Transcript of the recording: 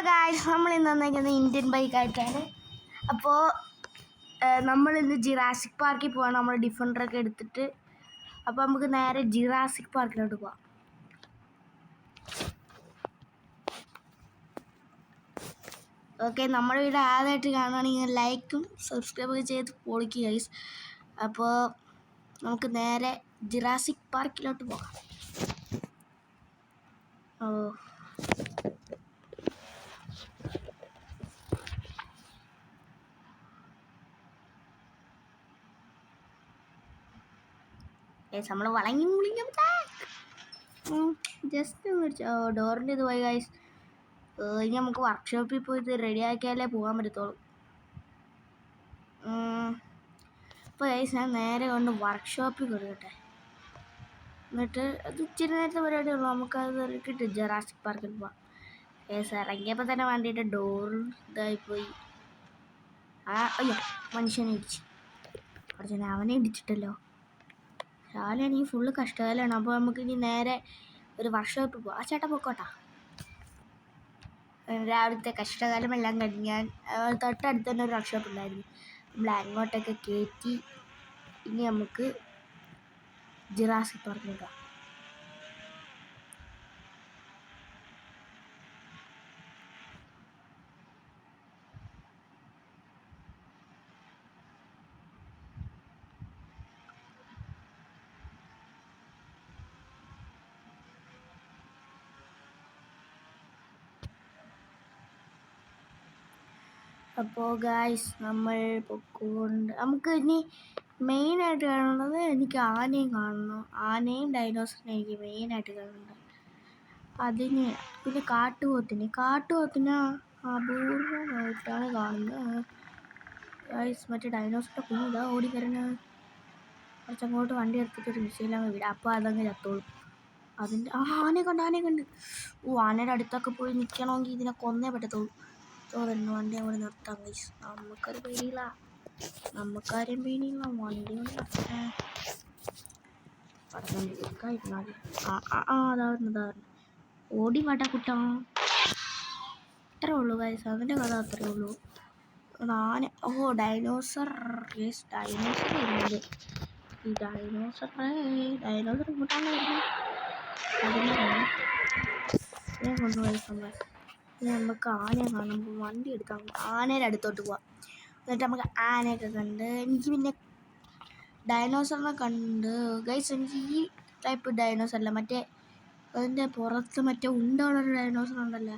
Guys നമ്മളിന്ന് വന്നിരിക്കുന്നത് Indian ബൈക്കായിട്ടാണ്. അപ്പോൾ നമ്മളിന്ന് ജിറാസിക് പാർക്കിൽ പോവാണ്. നമ്മൾ ഡിഫൻഡറൊക്കെ എടുത്തിട്ട്. അപ്പോൾ നമുക്ക് നേരെ ജിറാസിക് പാർക്കിലോട്ട് പോവാം. ഓക്കെ, നമ്മുടെ വീഡിയോ ആദ്യമായിട്ട് കാണുകയാണെങ്കിൽ ലൈക്കും സബ്സ്ക്രൈബൊക്കെ ചെയ്ത് പൊളിക്കുക ഗൈസ്. അപ്പോൾ നമുക്ക് നേരെ ജിറാസിക് പാർക്കിലോട്ട് പോകാം. നമ്മൾ വളങ്ങി മുളിഞ്ഞ ജസ്റ്റ് ഡോറിൻ്റെ ഇത് പോയി ഗൈസ്. ഇനി നമുക്ക് വർക്ക്ഷോപ്പിൽ പോയിട്ട് റെഡിയാക്കിയാലേ പോകാൻ പറ്റത്തുള്ളൂ. അപ്പോൾ ഗൈസ് ഞാൻ നേരെ കൊണ്ട് വർക്ക്ഷോപ്പിൽ കൊടുക്കട്ടെ. എന്നിട്ട് അത് ഇച്ചിരി നേരത്തെ പരിപാടിയുള്ളൂ. നമുക്കത് ഇറക്കിയിട്ട് ജറാസിക് പാർക്കിൽ പോവാം. ഗൈസ് ഇറങ്ങിയപ്പോൾ തന്നെ വണ്ടിയിട്ട് ഡോറ് ഇതായിപ്പോയി. അയ്യോ, മനുഷ്യനെ ഇടിച്ച്. കുറച്ച് അവനെ ഇടിച്ചിട്ടല്ലോ. രാവിലെ എനിക്ക് ഫുള്ള് കഷ്ടകാലമാണ്. അപ്പോൾ നമുക്ക് ഇനി നേരെ ഒരു വർക്ക്ഷോപ്പിൽ പോവാം. ആ ചേട്ടാ പൊക്കോട്ടാ. രാവിലത്തെ കഷ്ടകാലമെല്ലാം കഴിഞ്ഞ് ഞാൻ തൊട്ടടുത്ത് തന്നെ ഒരു വർക്ക്ഷോപ്പ് ഉണ്ടായിരുന്നു. നമ്മൾ അങ്ങോട്ടൊക്കെ കയറ്റി ഇനി നമുക്ക് ജിറാസിക് പാർക്കിൽ പോകാം. അപ്പോൾ ഗായ്സ് നമ്മൾ പൊക്കോണ്ട് നമുക്ക് ഇനി മെയിനായിട്ട് കാണുന്നത് എനിക്ക് ആനയും കാണണം. ആനയും ഡൈനോസറിനെ എനിക്ക് മെയിനായിട്ട് കാണുന്നുണ്ട്. അതിന് പിന്നെ കാട്ടുപോത്തിനെ അപൂർവമായിട്ടാണ് കാണുന്നത്. ഗായ്സ് മറ്റേ ഡൈനോസറിൻ്റെ കുഞ്ഞ് ഇതാ ഓടി വരുന്നത്. കുറച്ചങ്ങോട്ട് വണ്ടി എടുത്തിട്ടൊരു മിസൈലങ്ങ് വിടാം. അപ്പോൾ അതങ്ങ് ചത്തോളും. അതിൻ്റെ ആനയെ കണ്ട്. ആനയുടെ അടുത്തൊക്കെ പോയി നിൽക്കണമെങ്കിൽ ഇതിനെ കൊന്നേ പറ്റത്തുള്ളൂ. തോന്നുന്നു വണ്ടി അവിടെ നിർത്താം ഗൈസ്. നമുക്കൊരു പേടിയില്ല, നമുക്കാരും പേടിയില്ല. വണ്ടി കൊണ്ട് അതായിരുന്നു ഓടി വട കുട്ടാ. അത്രേ ഉള്ളൂ ഗൈസ്, അതിൻ്റെ കഥ അത്രേ ഉള്ളൂ. ആന ഡൈനോസർ വരുന്നത്. ഈ ഡൈനോസർ ഇങ്ങോട്ടാണ് വരുന്നത്. അതിനെ കൊണ്ടുപോയി നമുക്ക് ആനയെ കാണുമ്പോൾ വണ്ടി എടുക്കാം. ആനയുടെ അടുത്തോട്ട് പോവാം. എന്നിട്ട് നമുക്ക് ആനയൊക്കെ കണ്ട് എനിക്ക് പിന്നെ ഡൈനോസറിനെ കണ്ട് ഗൈസ്. എനിക്ക് ഈ ടൈപ്പ് ഡൈനോസറല്ല, മറ്റേ അതിൻ്റെ പുറത്ത് മറ്റേ ഉണ്ടുള്ളൊരു ഡൈനോസർ ഉണ്ടല്ലോ,